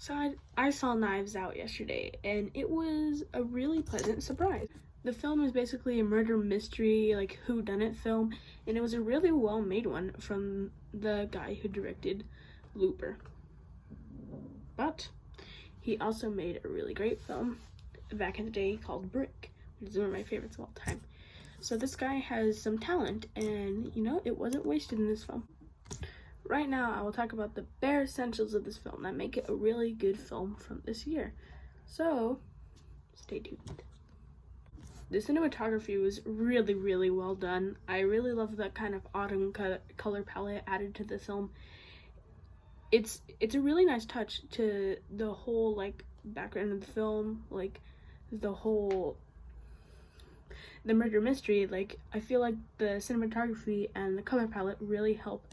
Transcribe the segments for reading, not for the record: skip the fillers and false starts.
So I saw Knives Out yesterday, and it was a really pleasant surprise. The film is basically a murder mystery, like whodunit film, and it was a really well made one from the guy who directed Looper. But he also made a really great film back in the day called Brick, which is one of my favorites of all time. So this guy has some talent, and you know, it wasn't wasted in this film. Right now, I will talk about the bare essentials of this film that make it a really good film from this year. So, stay tuned. The cinematography was really, really well done. I really love that kind of autumn color palette added to the film. It's a really nice touch to the whole like background of the film, like the murder mystery. Like, I feel like the cinematography and the color palette really help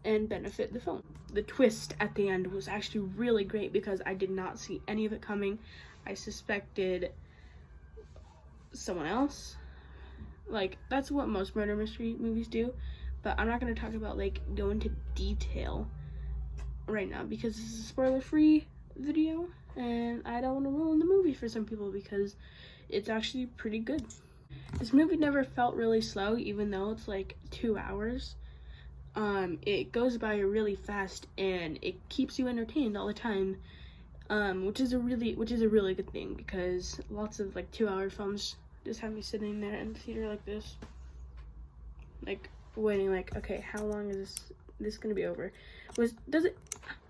and benefit the film. The twist at the end was actually really great because I did not see any of it coming. I suspected someone else. Like, that's what most murder mystery movies do, but I'm not going to talk about, like, go into detail right now because this is a spoiler-free video, and I don't want to ruin the movie for some people because it's actually pretty good. This movie never felt really slow, even though it's like 2 hours. It goes by really fast, and it keeps you entertained all the time, which is a really good thing, because lots of like 2-hour films just have me sitting there in the theater like this, like waiting, like, okay, how long is this gonna be over?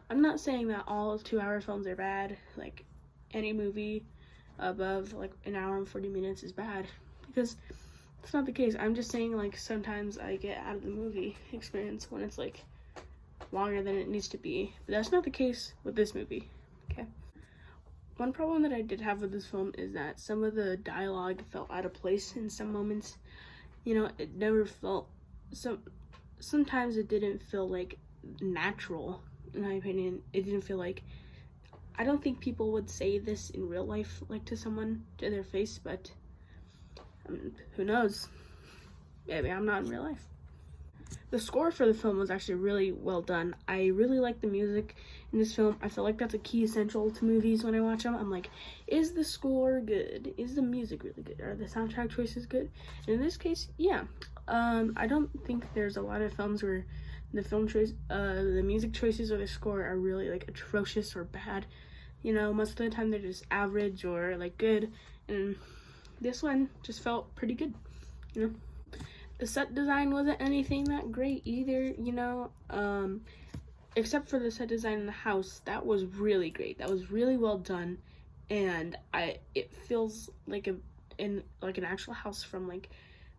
I'm not saying that all 2-hour films are bad. Like, any movie above like an hour and 40 minutes is bad, because it's not the case. I'm just saying, like, sometimes I get out of the movie experience when it's like longer than it needs to be, but that's not the case with this movie. Okay, one problem that I did have with this film is that some of the dialogue felt out of place in some moments. You know, it never felt sometimes it didn't feel like natural, in my opinion. It didn't feel like, I don't think people would say this in real life, like, to someone to their face, but who knows? Maybe I'm not in real life. The score for the film was actually really well done. I really like the music in this film. I feel like that's a key essential to movies when I watch them. I'm like, is the score good? Is the music really good? Are the soundtrack choices good? And in this case, yeah. I don't think there's a lot of films where the music choices or the score are really like atrocious or bad. You know, most of the time they're just average or like good, and this one just felt pretty good, you know. The set design wasn't anything that great either, you know, except for the set design in the house. That was really great. That was really well done, and it feels like an actual house from like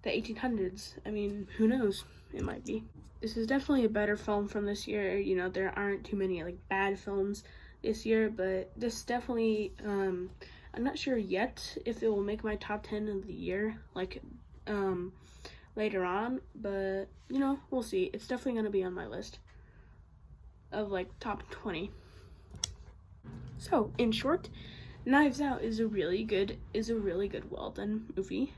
the 1800s. I mean, who knows? It might be. This is definitely a better film from this year. You know, there aren't too many like bad films this year, but this definitely, I'm not sure yet if it will make my top 10 of the year, like, later on, but, you know, we'll see. It's definitely going to be on my list of, like, top 20. So, in short, Knives Out is a really good, well-done movie,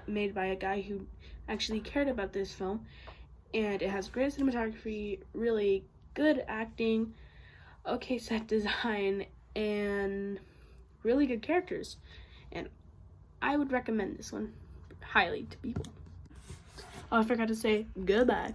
made by a guy who actually cared about this film, and it has great cinematography, really good acting, okay set design, and really good characters, and I would recommend this one highly to people. Oh, I forgot to say goodbye.